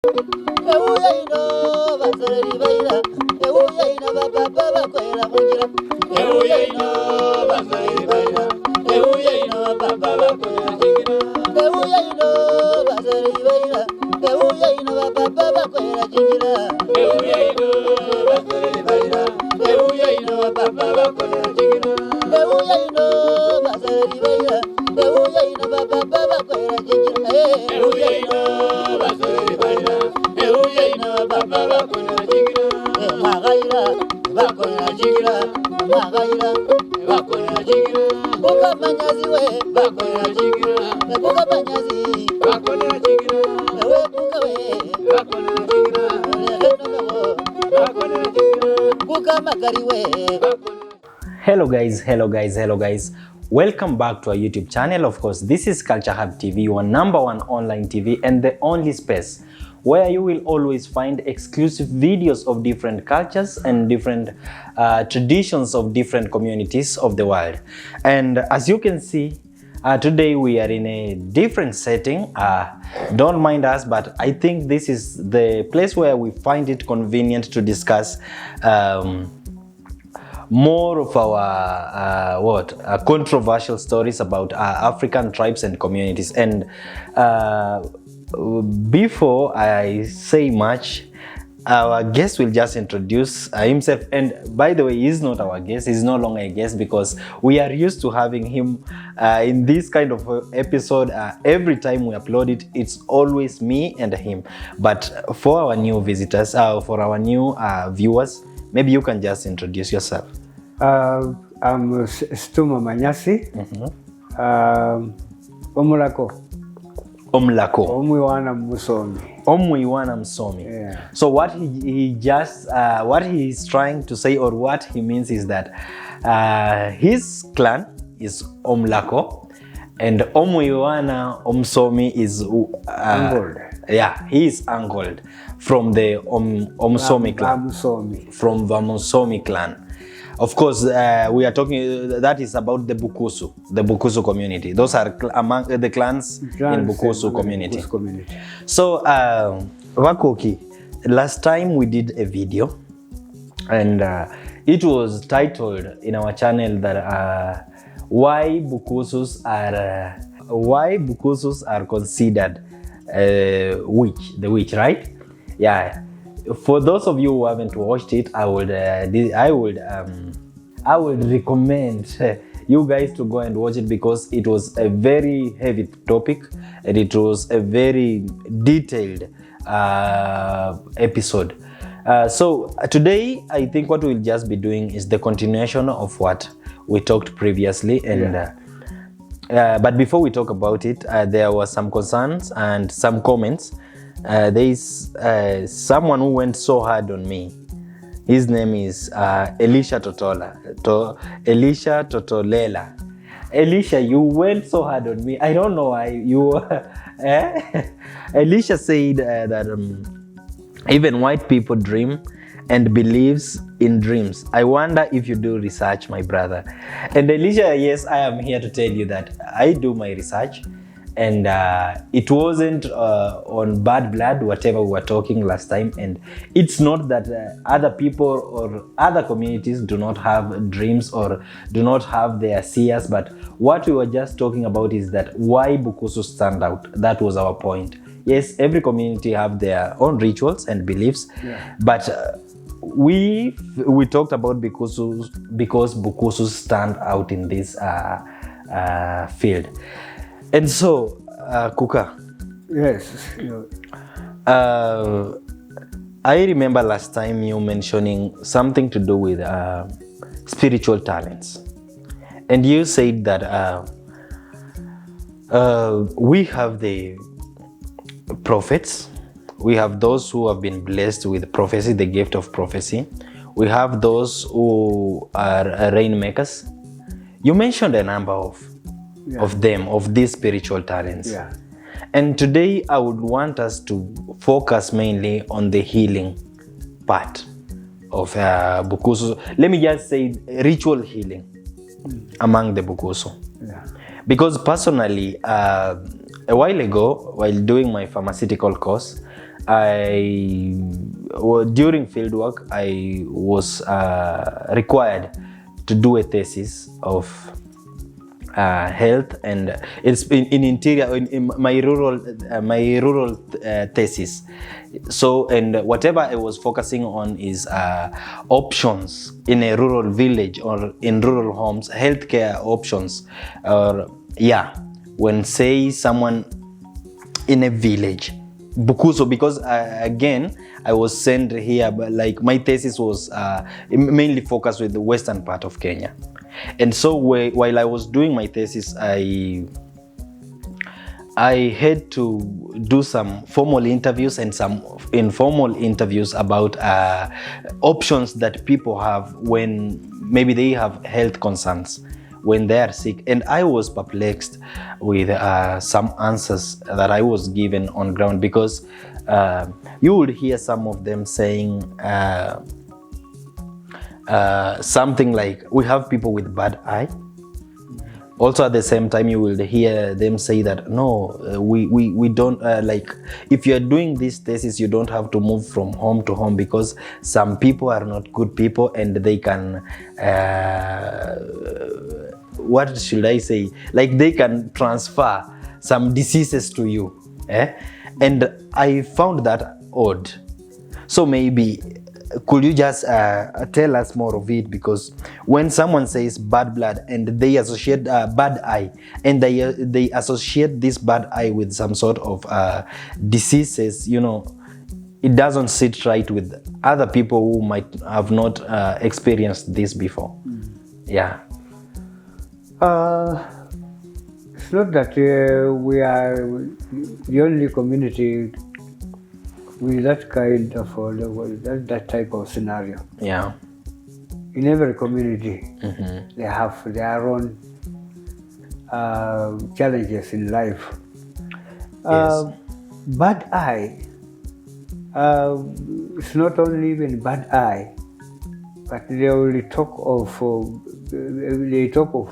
Euya ino basari baila. Euya ino baba bakwera mungira. Euya ino basari baila. Euya ino baba bakwera jingira. Euya ino basari baila. Euya ino baba bakwera jingira. Euya ino basari baila. Euya ino baba bakwera jingira. Euya ino basari baila. Euya ino baba bakwera jingira. Euya ino basari baila. Euya ino baba bakwera jingira. Magaira bakwera jingira. Magaira bakwera jingira. Buka manyazi we bakwera jingira. Buka manyazi bakwera jingira. We buka we bakwera jingira. Bakwera jingira. Buka magari we. Hello guys. Welcome back to our YouTube channel. Of course, this is Culture Hub TV, your #1 online TV and the only space where you will always find exclusive videos of different cultures and different traditions of different communities of the world. And as you can see, today we are in a different setting. Don't mind us, but I think this is the place where we find it convenient to discuss more of our controversial stories about African tribes and communities. And before I say much, our guest will just introduce himself. And by the way, he's not our guest, he's no longer a guest, because we are used to having him in this kind of episode. Every time we upload it, it's always me and him. But for our new visitors, for our new viewers, maybe you can just introduce yourself. I'm Stuma Manyasi. Omulako. Omwiwana Musomi. Yeah. So what what he is trying to say, or what he means, is that his clan is Omlako and Omwiwana Omsomi is angled. Yeah, he is angled from the Omsomi clan. From Vamusomi clan. Of course, we are talking, that is about the Bukusu community. Those are among the clans in Bukusu community. So, Wakoki, last time we did a video, and it was titled in our channel that why Bukusus are considered the witch, right? Yeah. For those of you who haven't watched it, I would recommend you guys to go and watch it, because it was a very heavy topic and it was a very detailed episode. So today, I think what we'll just be doing is the continuation of what we talked previously. And but before we talk about it, there were some concerns and some comments. There is someone who went so hard on me. His name is Elisha Totolela. Elisha, you went so hard on me. I don't know why you. Elisha said that even white people dream and believes in dreams. I wonder if you do research, my brother. And Elisha, yes, I am here to tell you that I do my research. And it wasn't on bad blood, whatever we were talking last time. And it's not that other people or other communities do not have dreams or do not have their seers. But what we were just talking about is that why Bukusu stand out. That was our point. Yes, every community have their own rituals and beliefs. Yeah. But we talked about Bukusu because Bukusu stand out in this field. And so, Kuka. Yes. I remember last time you mentioning something to do with spiritual talents. And you said that we have the prophets. We have those who have been blessed with prophecy, the gift of prophecy. We have those who are rainmakers. You mentioned a number of them, of these spiritual talents. Yeah. And today I would want us to focus mainly on the healing part of Bukusu. Let me just say ritual healing among the Bukusu. Yeah. Because personally, a while ago, while doing my pharmaceutical course, during field work, I was required to do a thesis of health, and it's in interior in my rural thesis. So, and whatever I was focusing on is options in a rural village or in rural homes, healthcare options, or when say someone in a village, Bukusu, because again I was sent here, but like my thesis was mainly focused with the western part of Kenya. And so while I was doing my thesis, I had to do some formal interviews and some informal interviews about options that people have when maybe they have health concerns, when they are sick. And I was perplexed with some answers that I was given on ground, because you would hear some of them saying something like, we have people with bad eye. Also at the same time, you will hear them say that no, we don't like, if you're doing this thesis, you don't have to move from home to home, because some people are not good people and they can what should I say, like they can transfer some diseases to you, and I found that odd. So maybe could you just tell us more of it? Because when someone says bad blood and they associate bad eye, and they associate this bad eye with some sort of diseases, you know, it doesn't sit right with other people who might have not experienced this before. Yeah. It's not that we are the only community with that kind of that type of scenario. Yeah. In every community, they have their own challenges in life. Yes. Bad eye. It's not only even bad eye, but they will talk of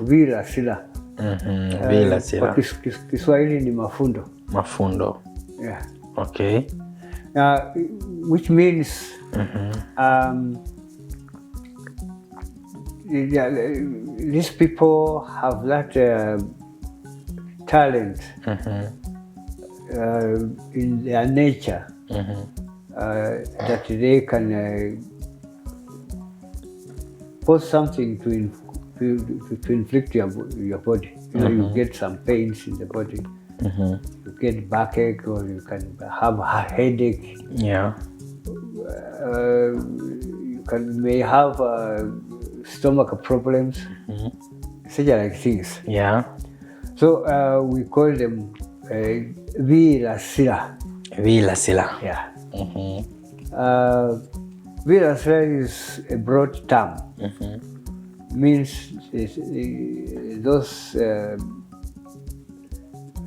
vila sila. Vila sila. Kwa Kiswahili ni mafundo. Mafundo. Yeah. Okay. Which means these people have that talent in their nature that they can cause something to inflict your body. You know, you get some pains in the body. You get backache, or you can have a headache. Yeah. You may have stomach problems, such like things. Yeah. So we call them vila sila. Vila sila. Yeah. Vila sila is a broad term. Means those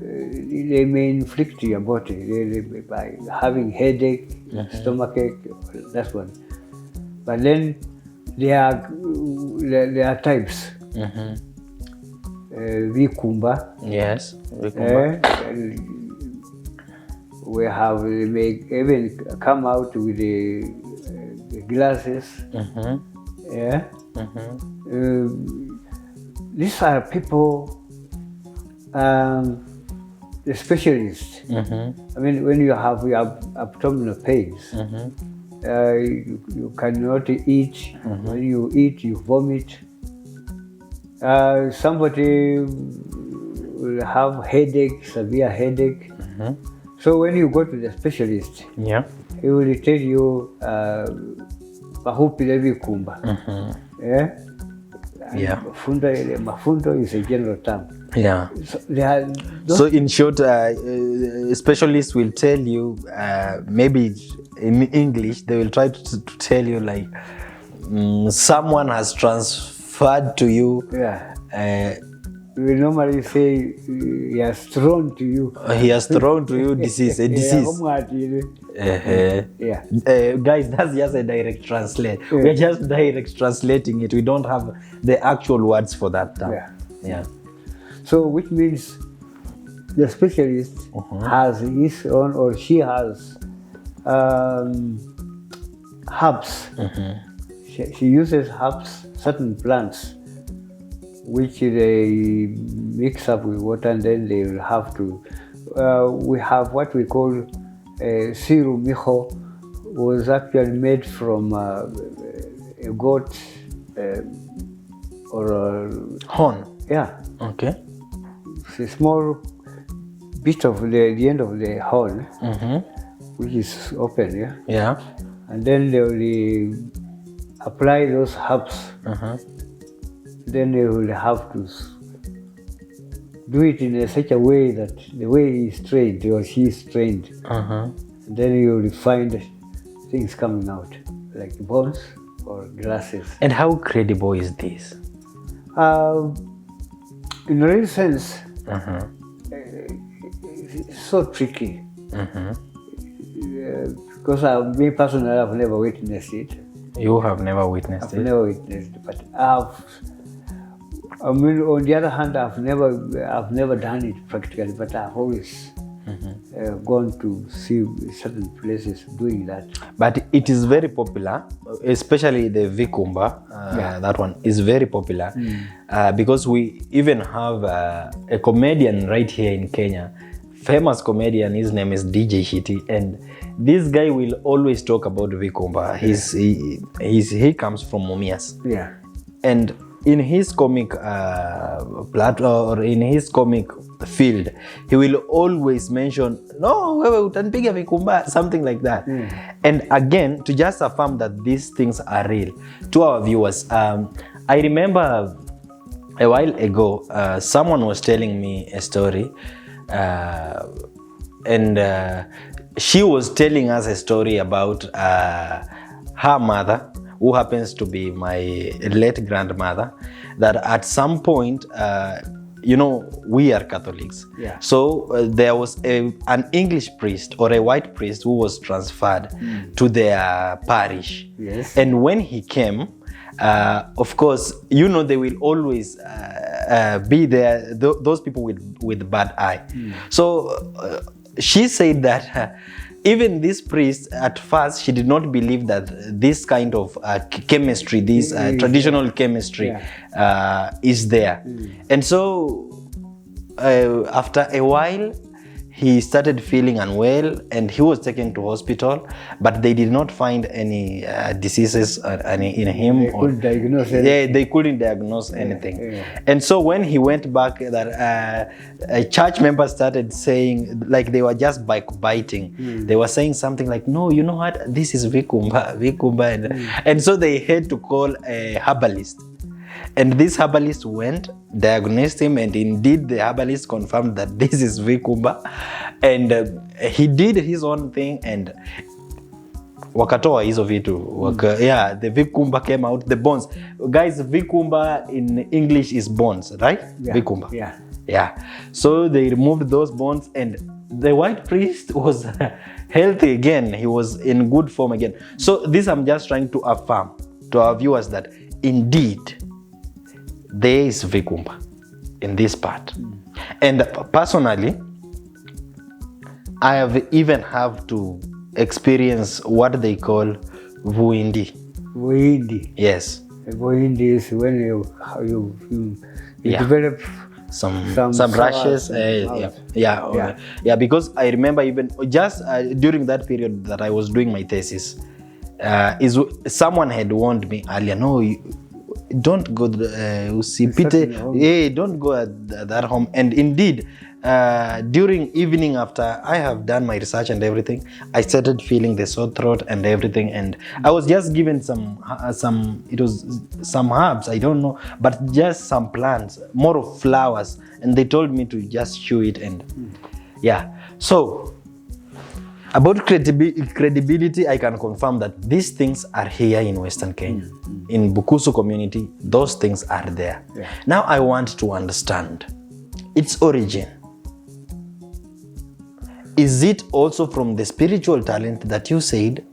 they may inflict your body by having headache, stomachache, that's one. But then there are types. Vikumba. Yes. Vikumba. They may even come out with the glasses. Yeah. These are people, the specialists. I mean, when you have your abdominal pains, you cannot eat. When you eat, you vomit. Somebody will have headache, severe headache. So when you go to the specialist, he will tell you, "Bahupile vikumba." Mafundo is a general term. Yeah. So in short, specialists will tell you, maybe in English, they will try to tell you like, someone has transferred to you. Yeah. We normally say he has thrown to you. He has thrown to you disease, a disease. Guys, that's just a direct translate. We're just direct translating it. We don't have the actual words for that term. Yeah. So which means the specialist has his own, or she has herbs. She uses herbs, certain plants, which they mix up with water, and then they will have to. We have what we call siru miho, was actually made from a goat or a Horn. yeah. Okay. It's a small bit of the end of the horn, which is open, yeah. Yeah. And then they will apply those herbs. Then they will have to do it in such a way that the way he is trained or she is trained. Then you will find things coming out like bones or glasses. And how credible is this? In a real sense, it's so tricky. Because me personally, I've never witnessed it. You have never witnessed I've it? never witnessed it, but I mean, on the other hand, I've never done it practically, but I've always gone to see certain places doing that. But it is very popular, especially the Vikumba. That one is very popular because we even have a comedian right here in Kenya, famous comedian. His name is DJ Shiti, and this guy will always talk about Vikumba. He comes from Mumias. Yeah. And in his comic platform or in his comic field, he will always mention, no, wewe utanipiga Vikumba, something like that. And again, to just affirm that these things are real to our viewers, I remember a while ago, someone was telling me a story, and she was telling us a story about her mother, who happens to be my late grandmother, that at some point, we are Catholics. Yeah. So there was an English priest or a white priest who was transferred to their parish. Yes. And when he came, of course, they will always be there, those people with bad eye. So she said that even this priest, at first, she did not believe that this kind of chemistry, this traditional chemistry is there. And so after a while, he started feeling unwell and he was taken to hospital, but they did not find any diseases in him. They couldn't diagnose anything. Yeah, they couldn't diagnose anything. And so when he went back, church members started saying, like they were just biting. They were saying something like, no, you know what? This is Vikumba. And so they had to call a herbalist. And this herbalist went, diagnosed him, and indeed the herbalist confirmed that this is Vikumba. And he did his own thing, and wakatoa hizo vitu. The Vikumba came out, the bones. Guys, Vikumba in English is bones, right? Yeah. Vikumba. Yeah. So they removed those bones, and the white priest was healthy again. He was in good form again. So this I'm just trying to affirm to our viewers that indeed there is Vikumba in this part. And personally, I have even have to experience what they call vuindi. Vuindi. Yes. Vuindi is when you develop some some rashes. Because I remember even just during that period that I was doing my thesis, someone had warned me earlier, no, don't go don't go at that home. And indeed, during evening after I have done my research and everything, I started feeling the sore throat and everything, and I was just given some herbs, I don't know, but just some plants, more of flowers, and they told me to just chew it. And so about credibility, I can confirm that these things are here in Western Kenya. In Bukusu community, those things are there. Now I want to understand its origin. Is it also from the spiritual talent that you said?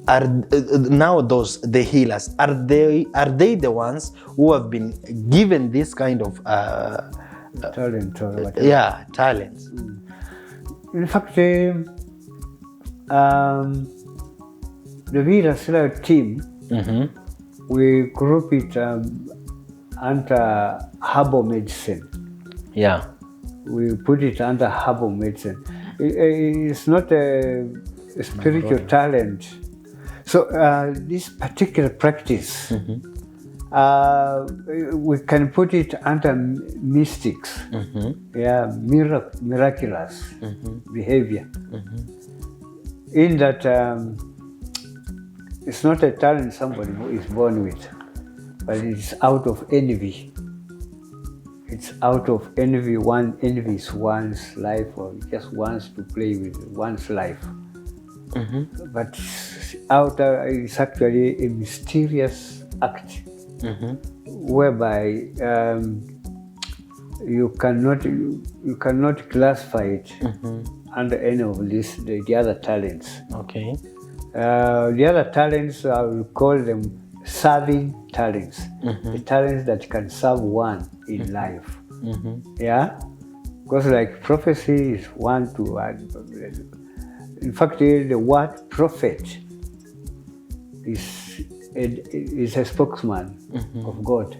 Are now the healers, are they the ones who have been given this kind of talent or whatever? Talents. In fact, The Virasila team, we group it under herbal medicine. Yeah. We put it under herbal medicine. It's not a spiritual talent. So this particular practice, we can put it under mystics. Yeah, miraculous behavior. In that it's not a talent somebody is born with, but it's out of envy. It's out of envy. One envies one's life or just wants to play with one's life. But it's actually a mysterious act whereby you cannot classify it under any of the other talents. Okay. The other talents, I will call them serving talents. The talents that can serve one in life. Yeah? Because like prophecy is one to add. In fact, the word prophet is a spokesman of God.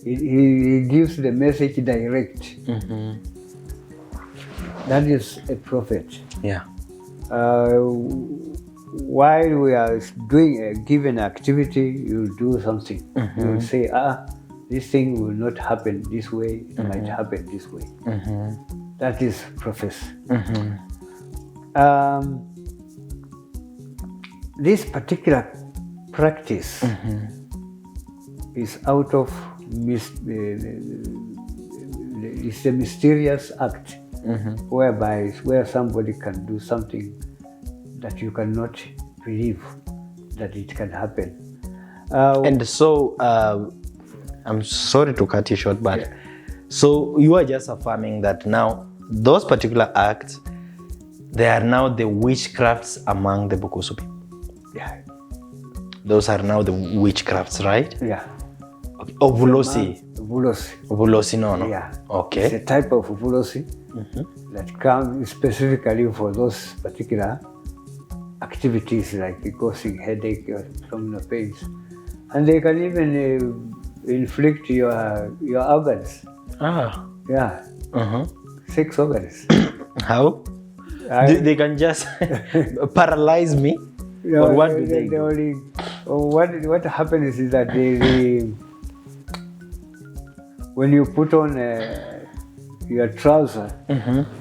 He gives the message direct. That is a prophet. Yeah. While we are doing a given activity, you do something. You will say, this thing will not happen this way, it might happen this way. That is prophecy. This particular practice is out of it's a mysterious act where somebody can do something that you cannot believe that it can happen. And so, I'm sorry to cut you short, but so you are just affirming that now those particular acts, they are now the witchcrafts among the Bukusu people. Yeah. Those are now the witchcrafts, right? Yeah. Okay. Ovulosi. Vulosi. No. Yeah. Okay. It's a type of vulosi that comes specifically for those particular activities like causing headache or abdominal pains. And they can even inflict your organs. Yeah. 6 organs. How? They can just paralyze me? Or what do they do? What happens is that when you put on your trouser,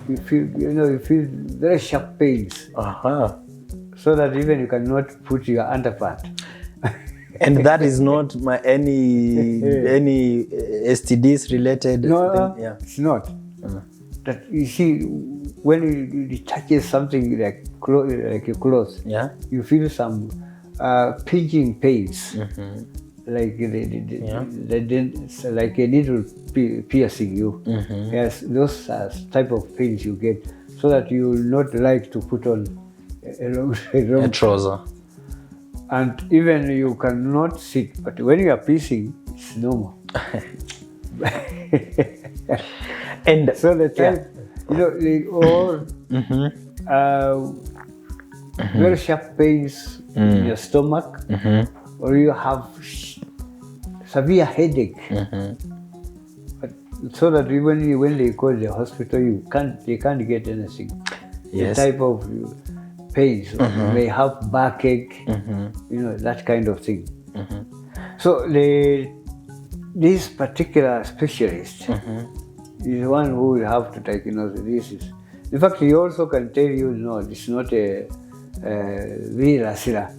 you feel very sharp pains. So that even you cannot put your underpart. And that is not any STDs related No, thing? Yeah. It's not. That you see, when it touches something like your clothes, you feel some pinching pains, like like a needle piercing you. Yes, those are type of pains you get, so that you will not like to put on a trouser. And even you cannot sit, but when you are pissing, it's normal. And so the type, they all very sharp pains in your stomach, or you have severe headache. But so that even when they call the hospital, they can't get anything. Yes. The type of pains, they have backache, that kind of thing. So this particular specialist is one who will have to diagnose this. In fact, he also can tell you, no, this is not a virasila.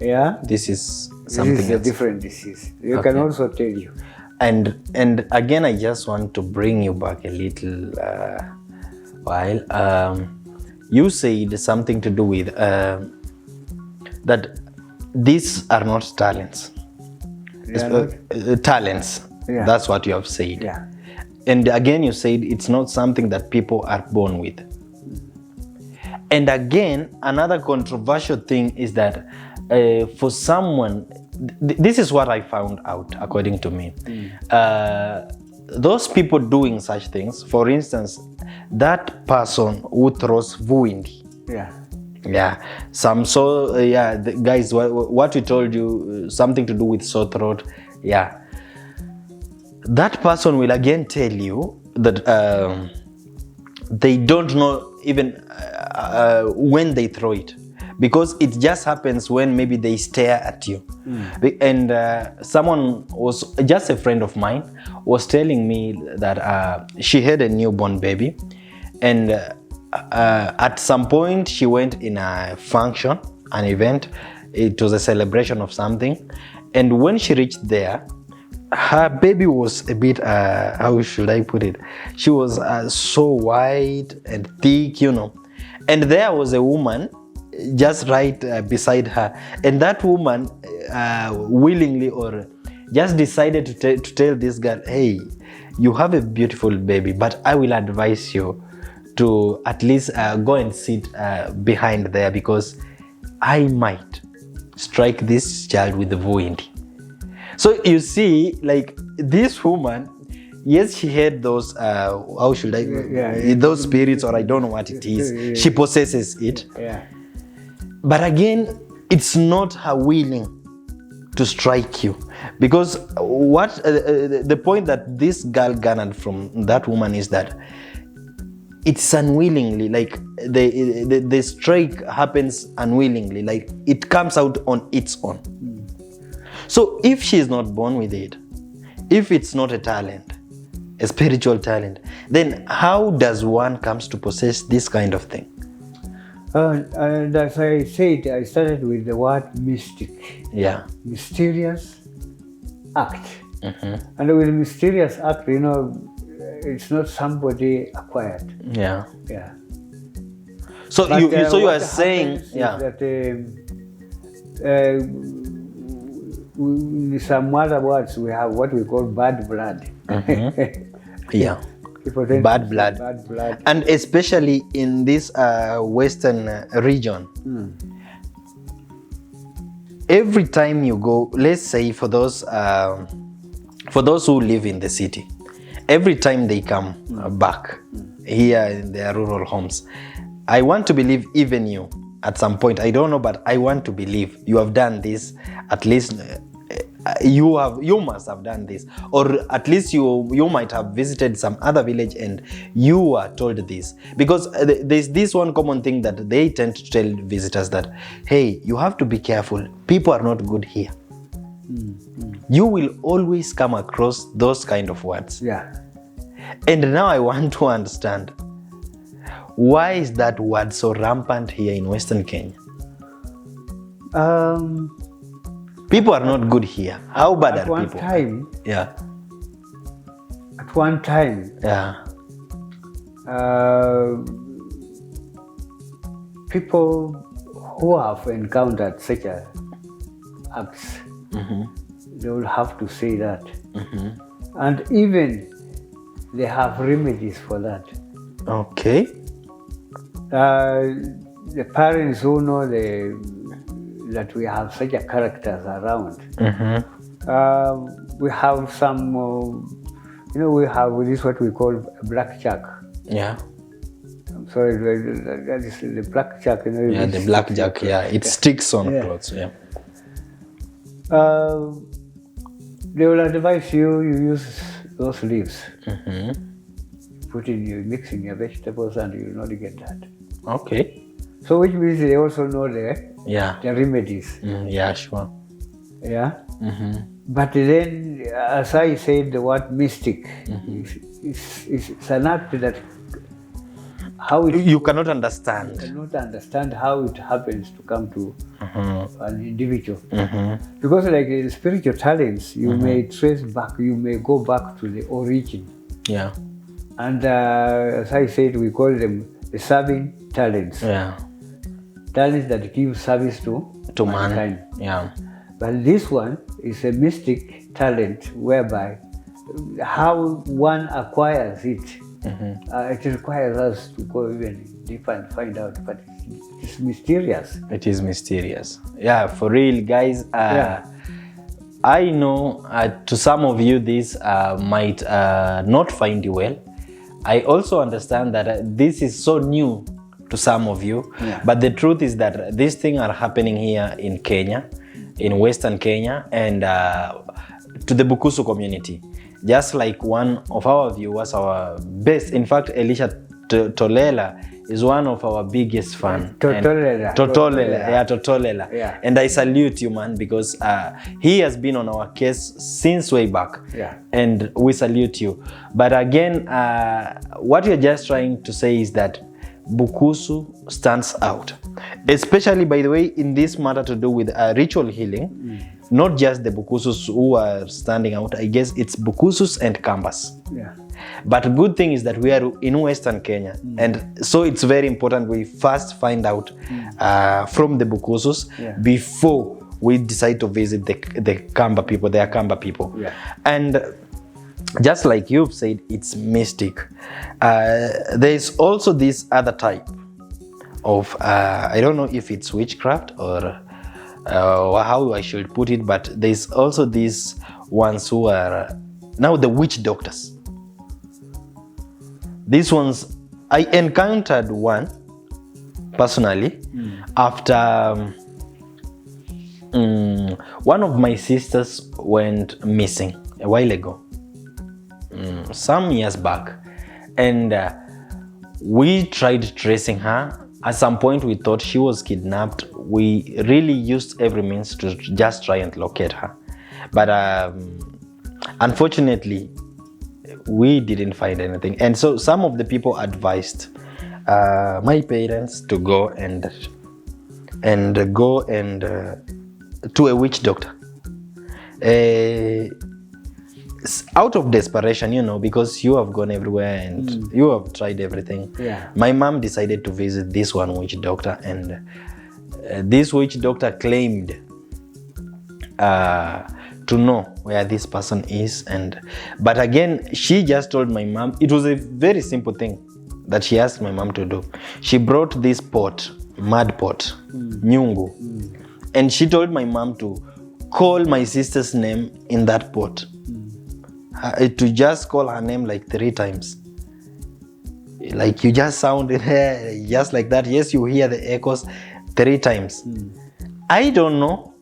Yeah, this is something this is a else. different disease. You can also tell you. And again, I just want to bring you back a little while. You said something to do with that these are not talents. Talents. Yeah. That's what you have said. Yeah. And again, you said it's not something that people are born with. And again, another controversial thing is that for someone, this is what I found out, according to me. Those people doing such things, for instance, that person who throws vuindi, Yeah, guys, what we told you, something to do with sore throat. Yeah, that person will again tell you that they don't know even when they throw it, because it just happens when maybe they stare at you. And someone was, just a friend of mine was telling me that she had a newborn baby, and at some point she went in a function, an event. It was a celebration of something, and when she reached there, her baby was a bit, how should I put it? She was so white and thick, And there was a woman just right beside her. And that woman willingly or just decided to tell this girl, hey, you have a beautiful baby, but I will advise you to at least go and sit behind there, because I might strike this child with the wind. So you see, like, this woman, yes, she had those, how should I, those spirits, or I don't know what it is. She possesses it. Yeah. But again, it's not her willing to strike you. Because what the point that this girl garnered from that woman is that it's unwillingly, like the strike happens unwillingly, like it comes out on its own. So if she's not born with it, if it's not a talent, a spiritual talent, then how does one comes to possess this kind of thing? And as I said, I started with the word mystic. Yeah. Mysterious act. And with mysterious act, it's not somebody acquired. Yeah. Yeah. So But, you what are saying, happens yeah. is that in some other words, we have what we call bad blood. Yeah. People tend Bad to say blood. bad blood. And especially in this western region, every time you go, let's say for those who live in the city, every time they come back here in their rural homes, I want to believe even you at some point, I don't know, but I want to believe you have done this. At least you must have done this, or at least you might have visited some other village and you are told this, because there's this one common thing that they tend to tell visitors that, hey, you have to be careful, people are not good here. You will always come across those kind of words. Yeah. And now I want to understand, why is that word so rampant here in Western Kenya? People are not good here. How bad are people? At one time, Yeah. people who have encountered such acts, they will have to say that. And even they have remedies for that. Okay. The parents who know that we have such a characters around, we have some, we have this what we call blackjack. Yeah. I'm sorry, that is the blackjack. Yeah, the blackjack. Yeah, it sticks on clothes. Yeah. They will advise you use those leaves. Mix in your vegetables, and you will not get that. Okay. So which means they also know the remedies. Yeah, sure. Yeah. But then, as I said, the word mystic is an act that you cannot understand. You cannot understand how it happens to come to an individual. Because like in spiritual talents, you may trace back, you may go back to the origin. Yeah. And as I said, we call them the serving talents. Yeah. Talents that give service to mankind. Man. Yeah. But this one is a mystic talent whereby how one acquires it, it requires us to go even deeper and find out, but it's mysterious. It is mysterious. Yeah, for real, guys. I know to some of you this might not find you well. I also understand that this is so new to some of you. Yeah. But the truth is that these things are happening here in Kenya, in Western Kenya, and to the Bukusu community. Just like one of our viewers, our best, in fact, Elisha Tolela is one of our biggest fans. Totolela. Yeah. And I salute you, man, because he has been on our case since way back. Yeah. And we salute you. But again, what you're just trying to say is that Bukusu stands out. Especially, by the way, in this matter to do with ritual healing, not just the Bukusus who are standing out. I guess it's Bukusus and Kambas. Yeah. But good thing is that we are in Western Kenya, and so it's very important we first find out from the Bukusus before we decide to visit the Kamba people, the Akamba people. Yeah. And just like you've said, it's mystic. There's also this other type of, I don't know if it's witchcraft or how I should put it, but there's also these ones who are now the witch doctors. These ones, I encountered one personally after one of my sisters went missing a while ago, some years back, and we tried tracing her. At some point we thought she was kidnapped. We really used every means to just try and locate her, but unfortunately we didn't find anything. And so some of the people advised my parents to go and to a witch doctor, out of desperation, you know, because you have gone everywhere and you have tried everything. Yeah. My mom decided to visit this one witch doctor, and this witch doctor claimed to know where this person is. But again, she just told my mom, it was a very simple thing that she asked my mom to do. She brought this pot, mud pot, nyungu, and she told my mom to call my sister's name in that pot, to just call her name like 3 times. Like you just sound it just like that. Yes, you hear the echoes 3 times. I don't know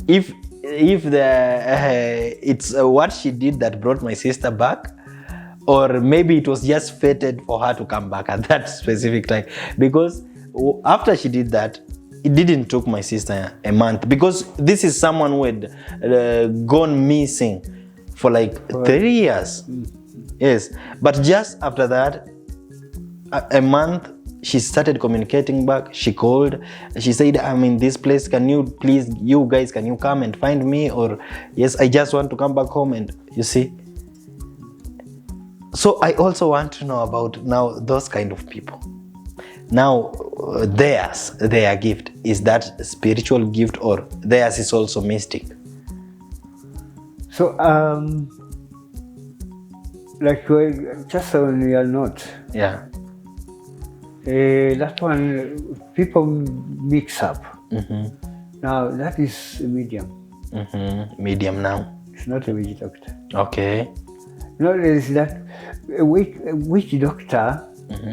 if it's what she did that brought my sister back, or maybe it was just fated for her to come back at that specific time, because after she did that, it didn't took my sister a month, because this is someone who had gone missing for like 3 years. Yes, but just after that, a month, she started communicating back. She called. She said, I'm in this place. Can you please, you guys, can you come and find me? Or, yes, I just want to come back home. And you see. So I also want to know about now those kind of people. Now, their gift, is that spiritual gift, or theirs is also mystic? So, like just on your note. Yeah. That one, people mix up. Now, that is a medium. Medium now. It's not a witch doctor. Okay. No, there is that a witch doctor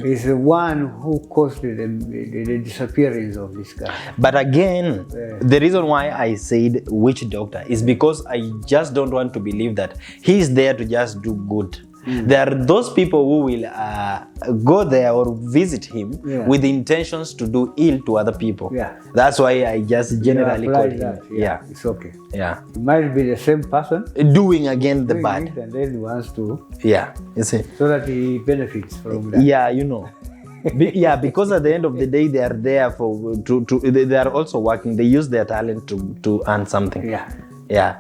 is the one who caused the disappearance of this guy. But again, the reason why I said witch doctor is because I just don't want to believe that he's there to just do good. There are those people who will go there or visit him with intentions to do ill to other people. Yeah. That's why I just generally call him. That. Yeah, it's okay. Yeah. It might be the same person doing again the bad. And then he wants to. Yeah, you see. So that he benefits from that. Yeah, you know. Yeah, because at the end of the day, they are there they are also working. They use their talent to earn something. Yeah. Yeah.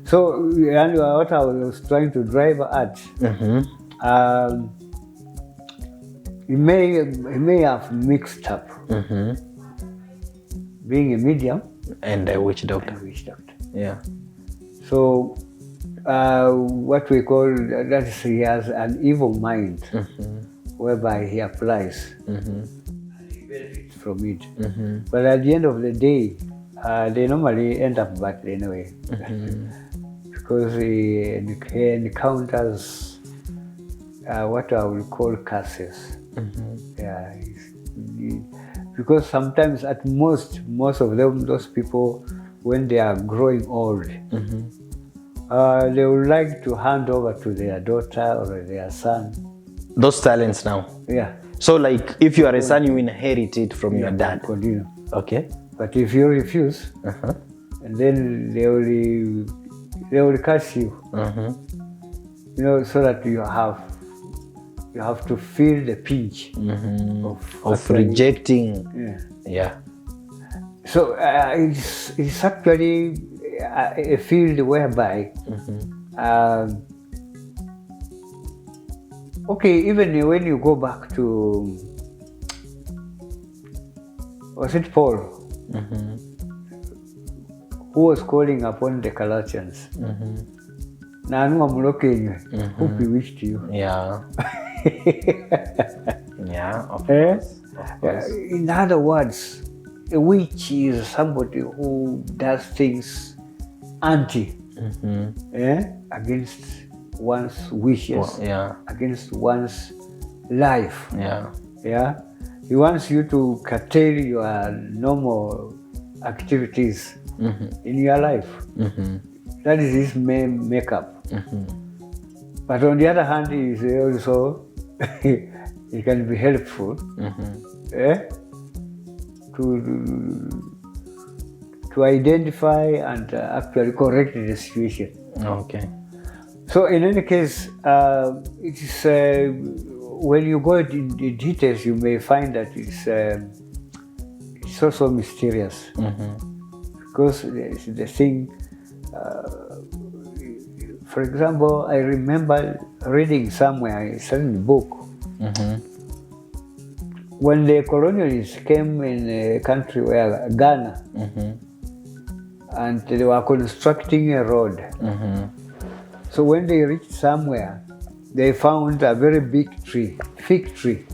So, and what I was trying to drive at, he may have mixed up being a medium and a witch doctor. Yeah. So, what we call that is he has an evil mind, whereby he applies and he benefits from it. But at the end of the day, they normally end up bad anyway. Because he encounters what I will call curses. Yeah, Because sometimes at most of them, those people, when they are growing old, they would like to hand over to their daughter or their son. Those talents now. Yeah. So like if you are a son, you inherit it from your dad. Continue. Okay. But if you refuse, and then they will curse you. You know, so that you have to feel the pinch Of rejecting. Yeah. So it's actually a field whereby, okay, even when you go back to, was it Paul, who was calling upon the Colossians? Nanu amlokenye, who bewitched you? Yeah. Yeah, of course. In other words, a witch is somebody who does things against one's wishes, against one's life. Yeah. He wants you to curtail your normal activities in your life. That is his main makeup. But on the other hand, he is also he can be helpful to identify and actually correct the situation. Okay. So in any case, it is when you go into the details, you may find that it's also mysterious because the thing. For example, I remember reading somewhere, a certain book, when the colonialists came in a country where Ghana, and they were constructing a road. So when they reached somewhere, they found a very big tree, fig tree,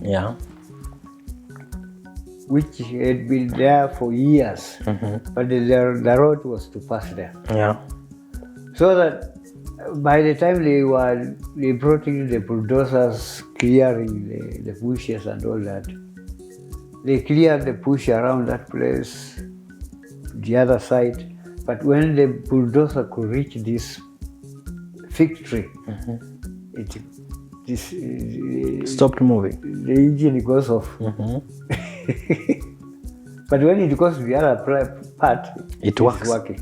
which had been there for years, but the road was to pass there. So that by the time they brought in the bulldozers clearing the bushes and all that, they cleared the bush around that place, the other side. But when the bulldozer could reach this fig tree, it stopped moving. The engine goes off. But when it goes to the other part, it's working.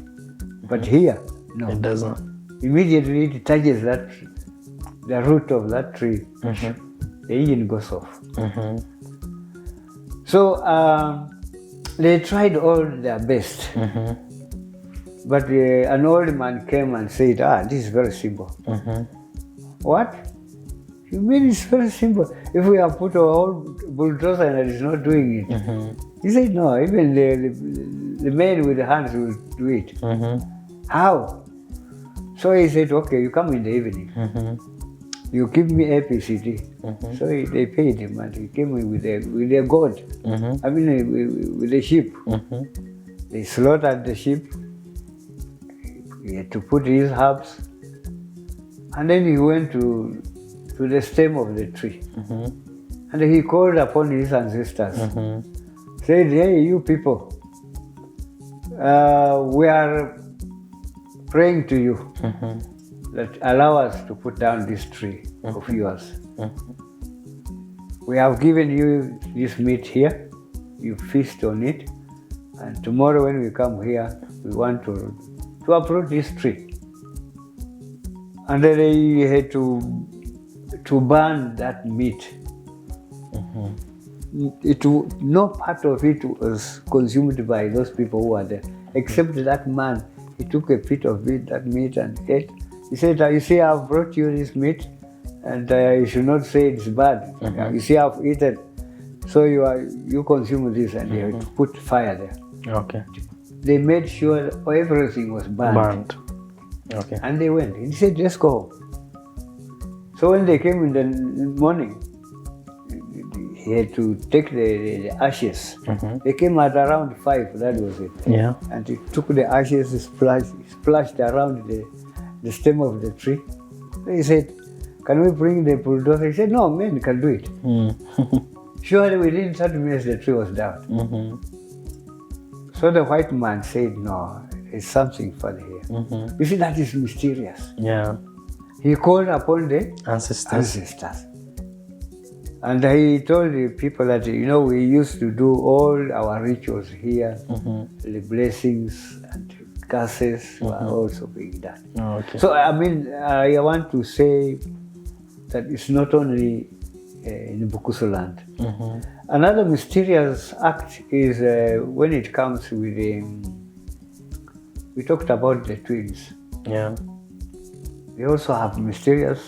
But here, no. It doesn't. Immediately it touches the root of that tree. The engine goes off. So they tried all their best. But an old man came and said, this is very simple. What? You mean it's very simple? If we have put a whole bulldozer and it's not doing it. He said, no, even the man with the hands will do it. How? So he said, okay, you come in the evening. You give me APCD. So they paid him and he came in with a goat. I mean, with a sheep. They slaughtered the sheep. He had to put his herbs. And then he went to the stem of the tree. And he called upon his ancestors. Said, hey, you people, we are praying to you that allow us to put down this tree of yours. We have given you this meat here, you feast on it, and tomorrow when we come here, we want to uproot this tree. And then they had to burn that meat. No part of it was consumed by those people who were there, except that man. He took a bit of that meat and ate. He said, you see, I've brought you this meat, and you should not say it's bad. You see, I've eaten. So you consume this, and you have to put fire there. Okay. They made sure everything was burnt. Okay. And they went. He said, let's go. So when they came in the morning, he had to take the ashes. They came at around 5, that was it. Yeah. And he took the ashes, splashed around the stem of the tree. He said, can we bring the bulldozer? He said, no, men can do it. Surely within 30 minutes the tree was down. So the white man said, no, there's something funny here. You see, that is mysterious. Yeah. He called upon the Ancestors. And he told the people that, we used to do all our rituals here. The blessings and curses were also being done. Oh, okay. So, I mean, I want to say that it's not only in Bukusu land. Another mysterious act is when it comes with we talked about the twins. Yeah. They also have mysterious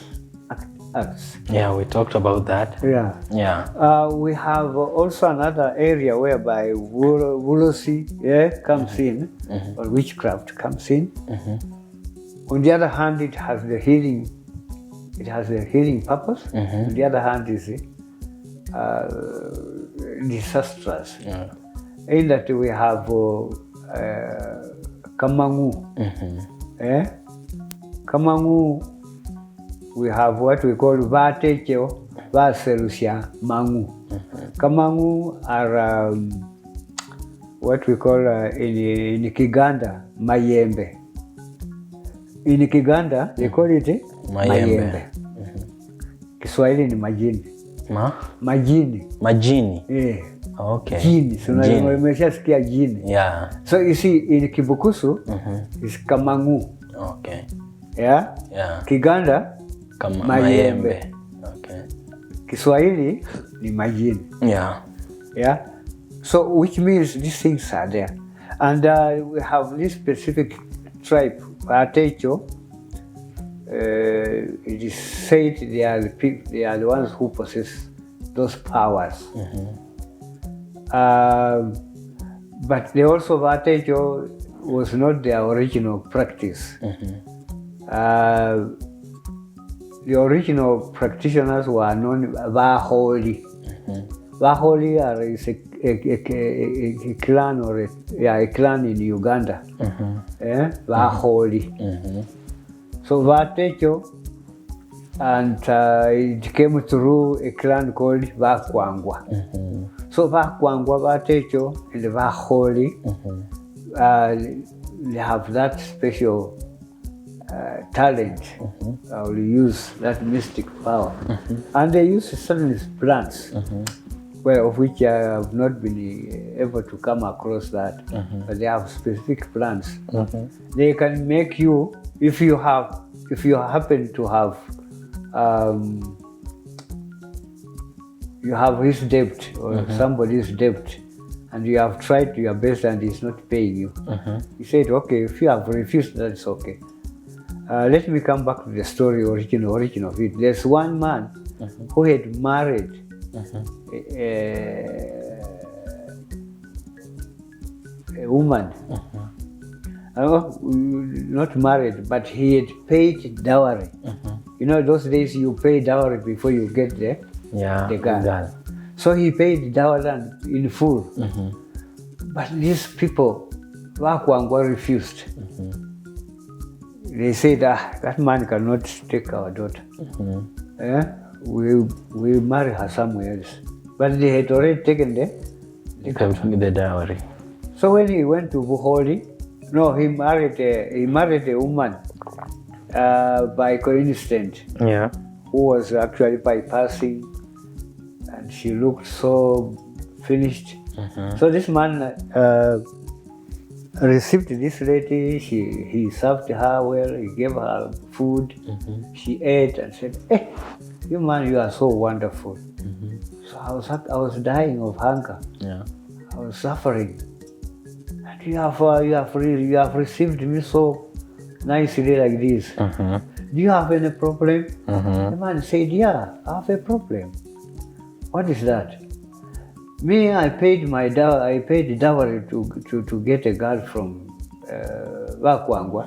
acts. Yeah, we talked about that. Yeah. Yeah. We have also another area whereby Wulosi comes in, or witchcraft comes in. On the other hand, it has the healing. It has a healing purpose. On the other hand, is disastrous. Yeah. In that we have kamu. Kamangu, we have what we call vatecho, vaserusia mangu. Kamangu are what we call in Kiganda, mayembe. In Kiganda, they call it mayembe. Kiswahili ni majini. Majini. Majini. Yeah. Okay. Jini. So umeshasikia jini. Yeah. So you see, in Kibukusu, it's kamangu. Okay. Yeah? Yeah. Kiganda, mayembe. Okay. Kiswahili ni majini. Yeah. Yeah? So which means these things are there. And we have this specific tribe, Atecho. It is said they are the ones who possess those powers. But they also, Atecho was not their original practice. The original practitioners were known Vaholi. Vaholi is a clan a clan in Uganda. Vaholi. So Vatecho, and it came through a clan called Vakwangwa. So Vakwangwa, Vatecho, and Vaholi, they have that special talent. I will use that mystic power. And they use certain plants, well, of which I have not been able to come across that, but they have specific plants. They can make you, if you happen to have, you have his debt or somebody's debt, and you have tried your best and he's not paying you. He said, okay, if you have refused, that's okay. Let me come back to the story, origin of it. There's one man who had married a woman. Not married, but he had paid dowry. Those days you pay dowry before you get the girl. So he paid dowry in full. But these people, Wakwangwa, refused. They said, that man cannot take our daughter. We'll marry her somewhere else. But they had already taken the dowry. So when he went to Buholi, he married a woman by coincidence. Yeah. Who was actually bypassing, and she looked so finished. So this man received this lady. He served her well. He gave her food. She ate and said, "Hey, you man, you are so wonderful." So I was dying of hunger. Yeah. I was suffering. And you have received me so nicely like this. Do you have any problem? The man said, "Yeah, I have a problem." What is that? Me, I paid dowry to get a girl from Wakwangwa,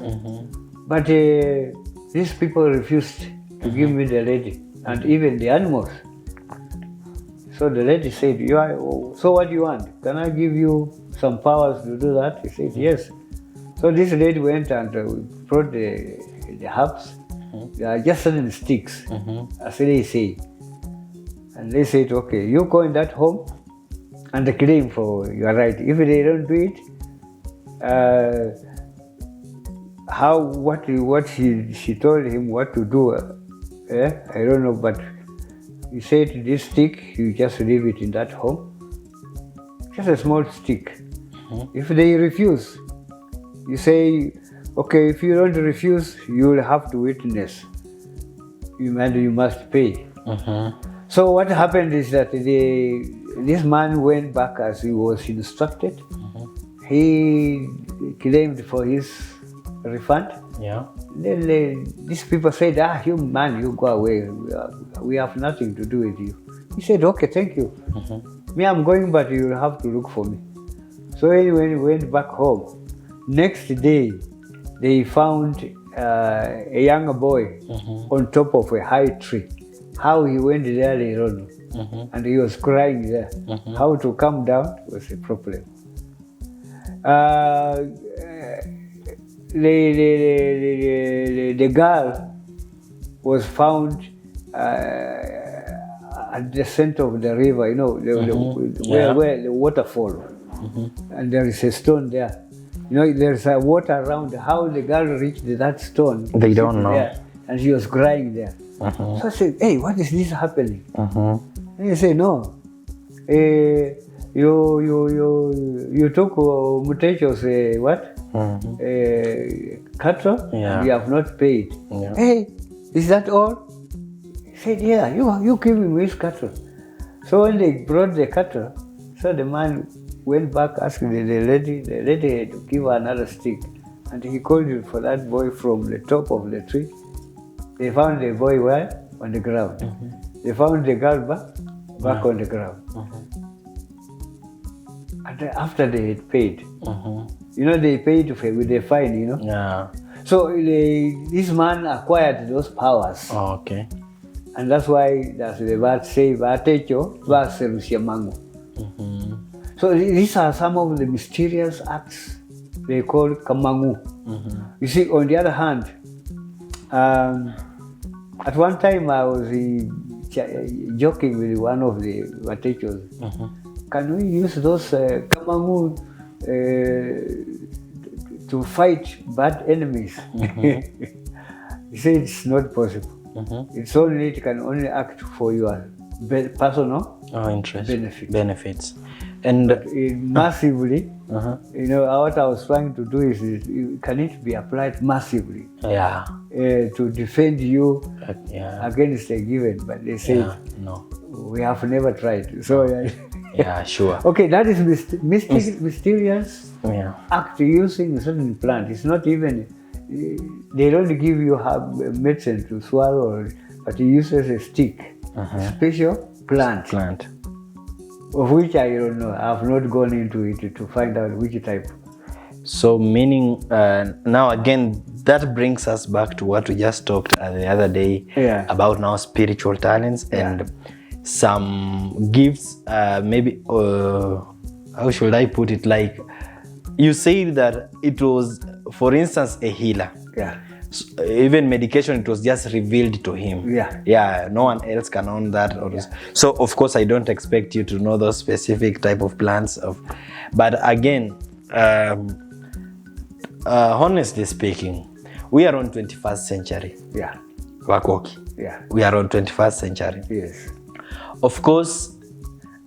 but these people refused to give me the lady and even the animals. So the lady said, "So what do you want? Can I give you some powers to do that?" He said, "Yes." So this lady went and brought the herbs. They are just certain sticks, as they say. And they said, okay, you go in that home and claim for your right. If they don't do it, what she told him what to do, I don't know, but he said this stick, you just leave it in that home. Just a small stick. If they refuse, you say, okay, if you don't refuse, you will have to witness. You must pay. So what happened is that this man went back as he was instructed. He claimed for his refund. Yeah. Then these people said, you man, you go away. We have nothing to do with you. He said, okay, thank you. Me, I'm going, but you will have to look for me. So anyway, he went back home. Next day, they found a young boy on top of a high tree. How he went there, they don't know. And he was crying there. How to come down was a problem. The girl was found at the center of the river, where the waterfall. And there is a stone there. There's a water around. How the girl reached that stone? They don't know. There, and she was crying there. So I said, hey, what is this happening? And he said, no. You took Mutecho's what? Cattle, Yeah. you have not paid. Yeah. Hey, is that all? He said, yeah, you give him his cattle. So when they brought the cattle, so the man went back asking the lady had to give her another stick. And he called for that boy from the top of the tree. They found the boy where? On the ground. They found the girl back on the ground. And after they had paid, they paid with a fine, Yeah. So this man acquired those powers. Oh, okay. And that's why the word say, Vatecho, Vaserusiamango. So these are some of the mysterious acts they call kamangu. You see, on the other hand, at one time I was joking with one of the Vatechos. Can we use those kamangu to fight bad enemies? He said it's not possible. It can only act for your personal benefits. And massively, what I was trying to do is, can it be applied massively? Yeah. To defend you Yeah. against a given, but they said, no. We have never tried. So Yeah, sure. Okay, that is mysterious act using a certain plant. It's not even, they don't give you medicine to swallow, but you use a stick, special plant. Of which I don't know. I have not gone into it to find out which type. So meaning, now again, that brings us back to what we just talked the other day about now spiritual talents and some gifts, maybe, how should I put it? Like, you say that it was, for instance, a healer. Yeah. So, even medication, it was just revealed to him. Yeah. No one else can own that. So, of course, I don't expect you to know those specific type of plants. But again, honestly speaking, we are on 21st century. Yeah. Wakoki. Yeah. We are on 21st century. Yes. Of course,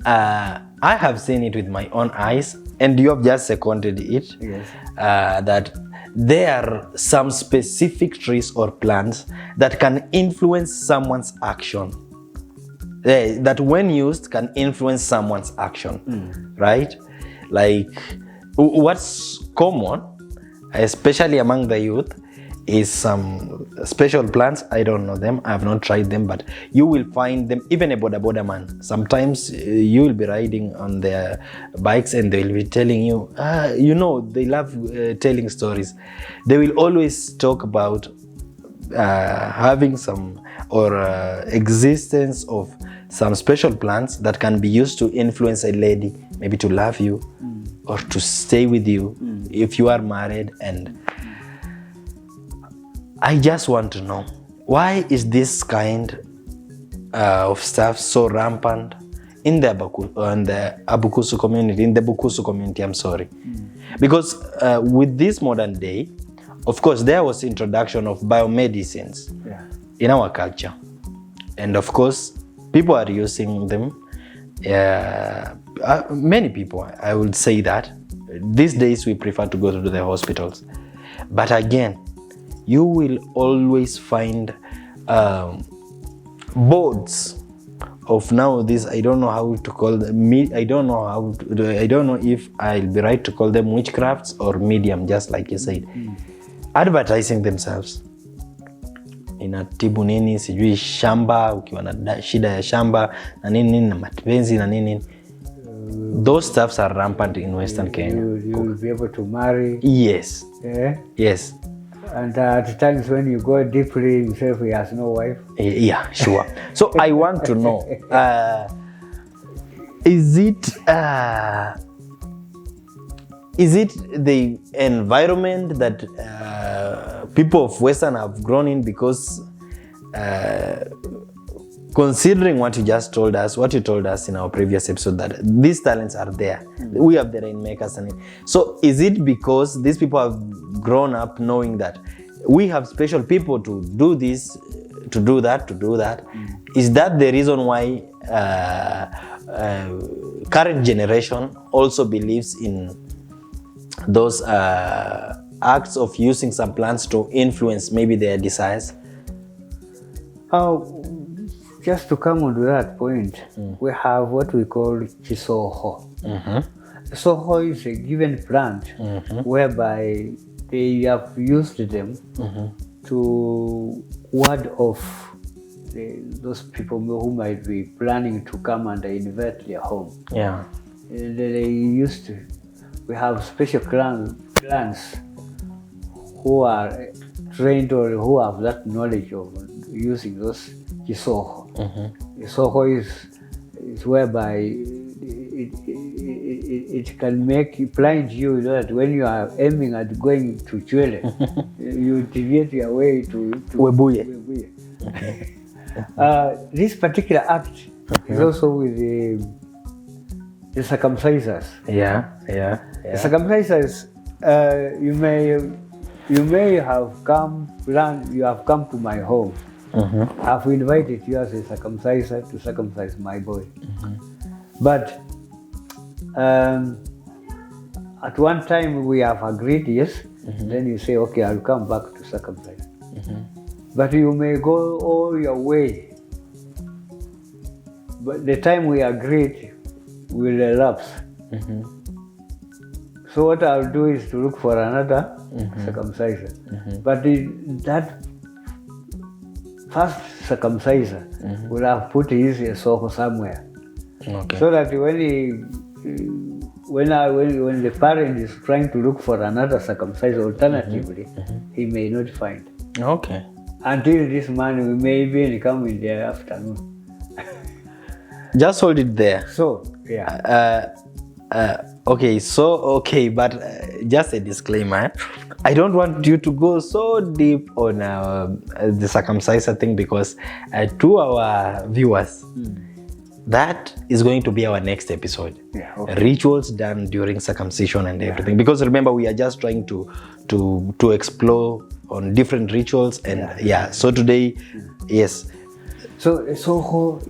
I have seen it with my own eyes, and you have just seconded it. Yes. That there are some specific trees or plants that can influence someone's action. That when used can influence someone's action, right? Like what's common, especially among the youth, is some special plants. I don't know them, I have not tried them, but you will find them, even a boda man. Sometimes you will be riding on their bikes and they will be telling you, they love telling stories. They will always talk about having some existence of some special plants that can be used to influence a lady, maybe to love you or to stay with you if you are married. And I just want to know, why is this kind of stuff so rampant in the Bukusu community, I'm sorry. Because with this modern day, of course, there was introduction of biomedicines in our culture. And of course, people are using them. Many people, I would say that. These days, we prefer to go to the hospitals. But again, you will always find boards of now this, I don't know how to call them, I don't know if I'll be right to call them witchcrafts or medium, just like you said. Advertising themselves. Inatibu nini, sijui shamba, ukiwa na shida ya shamba, na nini, na mapenzi, na nini. Those stuffs are rampant in Western Kenya. You will be able to marry. Yes. Yeah. Yes. And at times when you go deeply himself, he has no wife. Yeah, sure. So I want to know, is it the environment that people of Western have grown in? Because considering what you told us in our previous episode, that these talents are there. We have the rainmakers. So is it because these people have grown up knowing that we have special people to do this, to do that? Is that the reason why current generation also believes in those acts of using some plants to influence maybe their desires? Just to come on to that point, we have what we call chisoho. Soho is a given plant whereby they have used them to ward off those people who might be planning to come and invade their home. Yeah. We have special clans who are trained or who have that knowledge of using those chisoho. Soho is whereby it can blind you, that when you are aiming at going to Chwele, you deviate your way to Webuye. This particular act is also with the circumcisers. Yeah. The circumcisers, you may have come to my home. I've invited you as a circumciser to circumcise my boy. But at one time we have agreed, yes, then you say, okay, I'll come back to circumcise. But you may go all your way. But the time we agreed will elapse. So what I'll do is to look for another circumciser. But that first circumciser will have put his soho somewhere. Okay. So that when the parent is trying to look for another circumciser alternatively, he may not find. Okay. Until this man we may even come in the afternoon. Just hold it there. So, yeah. Okay, but just a disclaimer. I don't want you to go so deep on the circumciser thing, because to our viewers, that is going to be our next episode. Yeah, okay. Rituals done during circumcision and everything. Because remember, we are just trying to explore on different rituals and so today, yes. So soho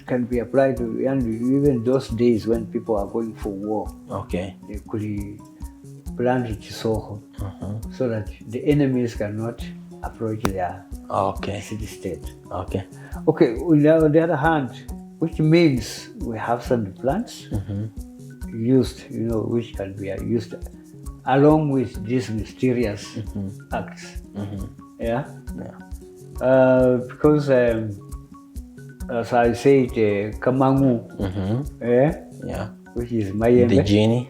can be applied to even those days when people are going for war. Okay. They could plant soho so that the enemies cannot approach their city state. Okay. Okay. On the other hand, which means we have some plants used, which can be used along with these mysterious acts. Yeah. Because as I said, kamu, which is mayembe, the genie,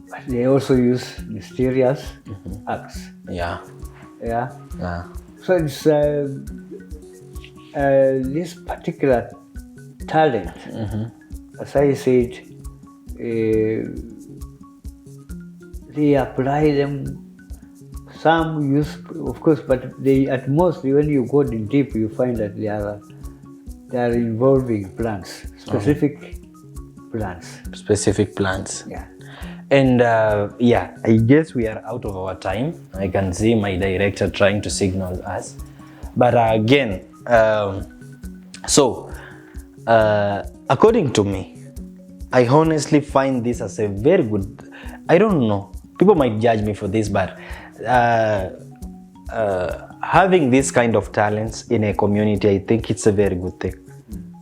but they also use mysterious acts. So it's this particular talent, as I said, they apply them Some use, of course, but they at most when you go in deep, you find that they are involving plants, specific plants. Specific plants. Yeah. And yeah, I guess we are out of our time. I can see my director trying to signal us. But again, according to me, I honestly find this as a very good, I don't know, people might judge me for this, but having this kind of talents in a community, I think it's a very good thing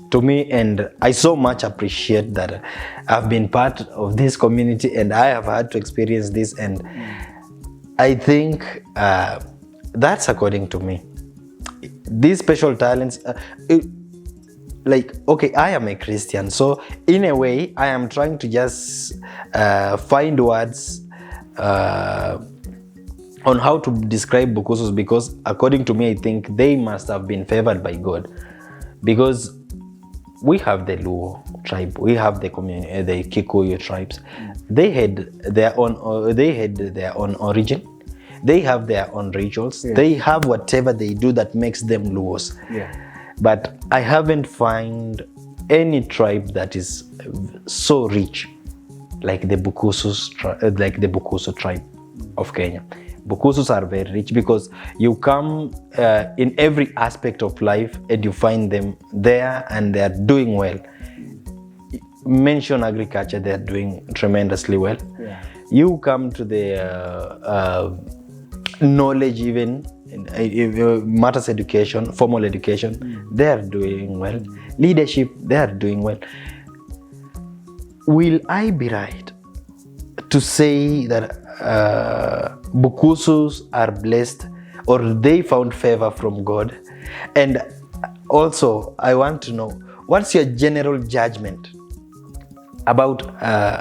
to me, and I so much appreciate that I've been part of this community and I have had to experience this, and I think that's according to me. These special talents, okay, I am a Christian, so in a way I am trying to just find words on how to describe Bukusus, because according to me I think they must have been favored by God, because we have the Luo tribe, we have the community, the Kikuyu tribes. They had their own origin. They have their own rituals. Yeah. They have whatever they do that makes them Luos. Yeah. But I haven't found any tribe that is so rich like the Bukusu tribe of Kenya. Bukusus are very rich because you come in every aspect of life and you find them there and they are doing well. Mention agriculture, they are doing tremendously well. Yeah. You come to the knowledge, even matters education, formal education, they are doing well. Leadership, they are doing well. Will I be right to say that Bukusus are blessed or they found favor from God? And also, I want to know, what's your general judgment about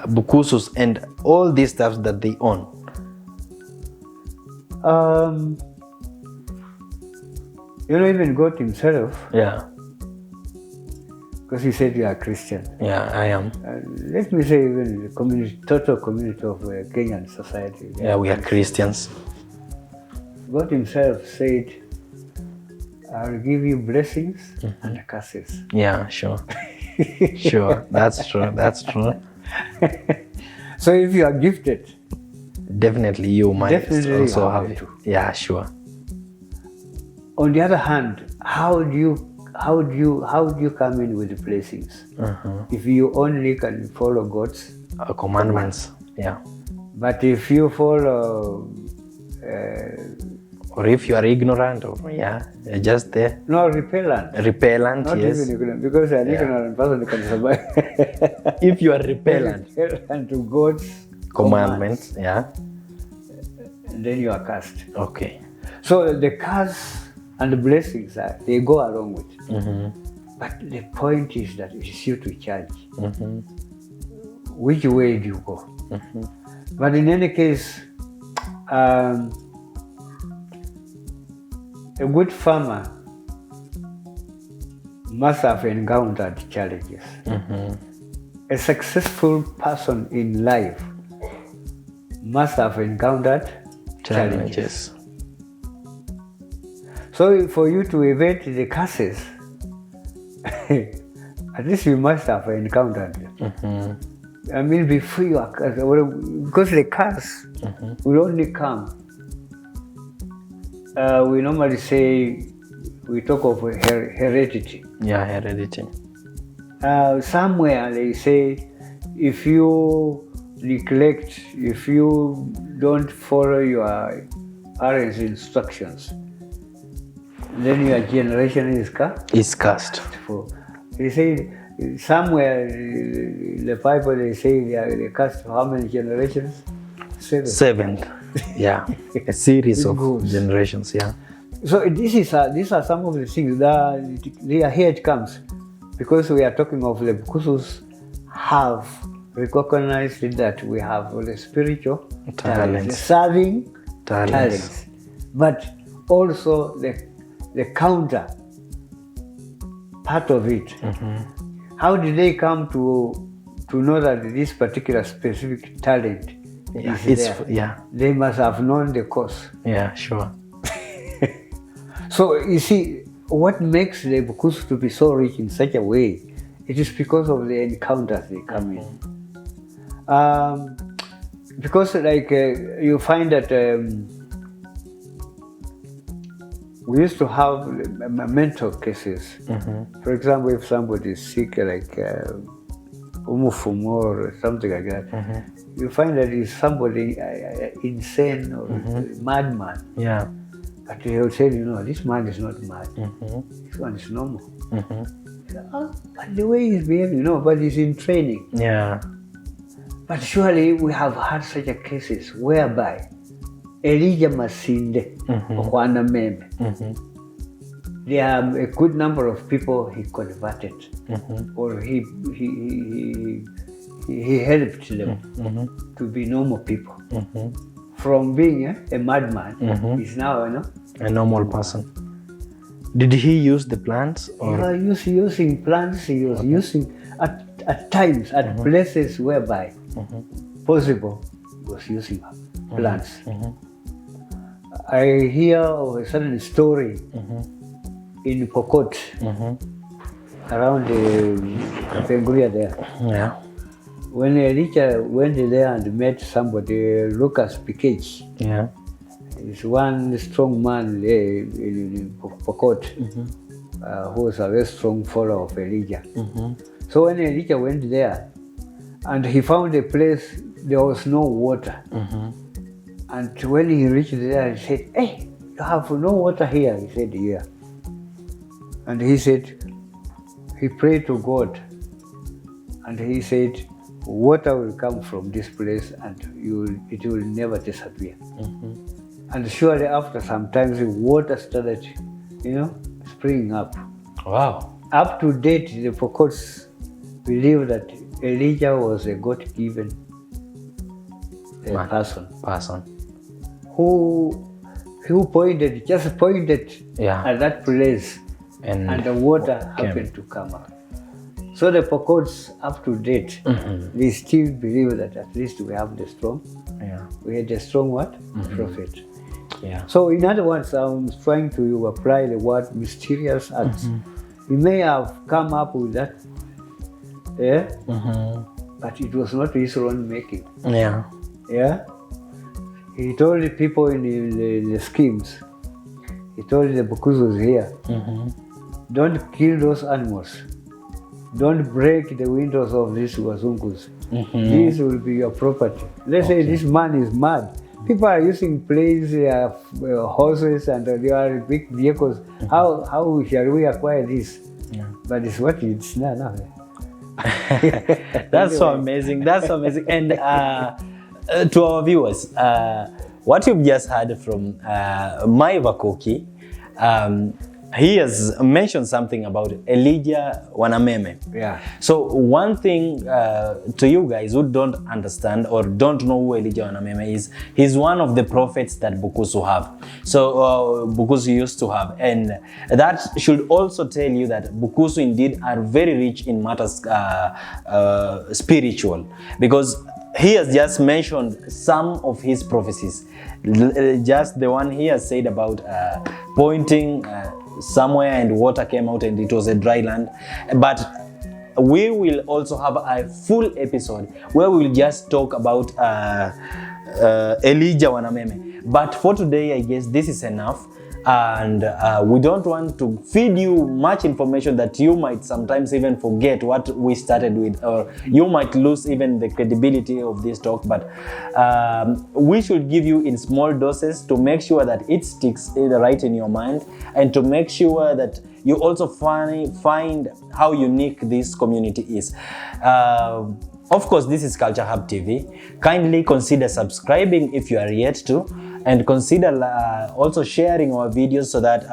Bukusus and all these stuff that they own? Even God himself. Yeah. Because he said you are Christian. Yeah, I am. Let me say, even the community, total community of Kenyan society. Yeah, we are Christians. God himself said, I'll give you blessings and curses. Yeah, sure. Sure, that's true. That's true. So if you are gifted, definitely you might also have it. Yeah, sure. On the other hand, how do you come in with the blessings? If you only can follow God's commandments? Yeah. But if you follow, or if you are ignorant, or you're just there. No, repellent. Repellent, not yes. Even ignorant, because an ignorant person can survive. If you are repellent to God's commandments, yeah. Then you are cursed. Okay. So the curse and the blessings, they go along with it. But the point is that it is you to judge. Which way do you go? But in any case, a good farmer must have encountered challenges. A successful person in life must have encountered challenges. So for you to evade the curses, at least you must have encountered them. I mean, before you are cursed, because the curse will only come. We normally say, we talk of heredity. Yeah, heredity. Somewhere they say, if you neglect, if you don't follow your parents' instructions, then your generation is cursed. They say somewhere in the Bible they say they cursed for how many generations? Seven. Yeah, a series of generations. Yeah. So these are some of the things that here it comes, because we are talking of the Bukusus have recognized that we have the spiritual talents, serving talents, but also the counter part of it. How did they come to know that this particular specific talent Yeah. They must have known the cause. Yeah, sure. So you see, what makes the Bukusu to be so rich in such a way, it is because of the encounters they come in. Because like you find that we used to have mental cases. For example, if somebody is sick, like umufumo or something like that, you find that it's somebody insane or madman. Yeah. But they will tell you, no, this man is not mad. This one is normal. But the way he's behaving, but he's in training. Yeah. But surely we have had such a cases whereby Elijah Masinde, Juana Meme, there are a good number of people he converted, or he helped them to be normal people. From being a madman, he's now a normal person. Did he use the plants? Or? He was using plants. He was using at times at places whereby possible, he was using plants. I hear of a certain story in Pokot, around the Penguria there. Yeah. When Elijah went there and met somebody, Lucas Pikage, he's one strong man in Pokot, who was a very strong follower of Elijah. So when Elijah went there, and he found a place, there was no water. And when he reached there, he said, "Hey, you have no water here?" He said, "Yeah." And he said, he prayed to God, and he said, "Water will come from this place and it will never disappear." And surely after some time, the water started, springing up. Wow. Up to date, the Pokots believe that Elijah was a God-given person who just pointed at that place, and the water happened to come up. So the Pokots, up to date, they still believe that at least we have the strong. We had a strong what? Prophet. Yeah. So in other words, I'm trying to apply the word mysterious acts. He may have come up with that, but it was not his own making. He told the people in the schemes, he told the Bukusus here, don't kill those animals. Don't break the windows of these wazungus. This will be your property. Let's say this man is mad. People are using planes, horses, and they are big vehicles. How shall we acquire this? But it's what it's now. That's so amazing. That's so amazing. And to our viewers, what you've just heard from Maiva Koki, he has mentioned something about Elijah Wanameme. So one thing to you guys who don't understand or don't know who Elijah Wanameme is, he's one of the prophets that Bukusu have. So Bukusu used to have. And that should also tell you that Bukusu indeed are very rich in matters spiritual, because he has just mentioned some of his prophecies. Just the one he has said about pointing somewhere and water came out and it was a dry land. But we will also have a full episode where we will just talk about Elijah Wanameme. But for today, I guess this is enough. And we don't want to feed you much information that you might sometimes even forget what we started with, or you might lose even the credibility of this talk. But we should give you in small doses to make sure that it sticks right in your mind, and to make sure that you also find how unique this community is. Of course, this is Culture Hub TV. Kindly consider subscribing if you are yet to, and consider also sharing our videos so that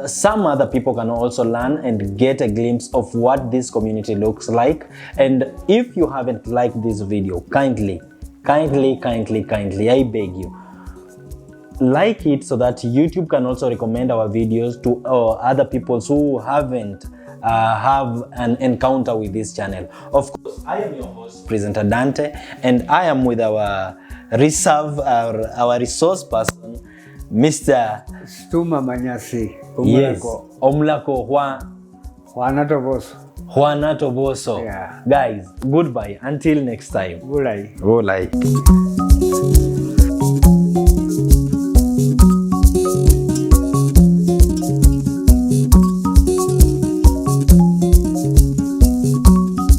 some other people can also learn and get a glimpse of what this community looks like. And if you haven't liked this video, kindly, I beg you, like it so that YouTube can also recommend our videos to other people who haven't have an encounter with this channel. Of course, I am your host, Presenter Dante, and I am with our our resource person, Mr. Stuma Manyasi. Yes, Omlako Juana Toboso. Toboso. Yeah. Guys, goodbye. Until next time. Gulai. Golai.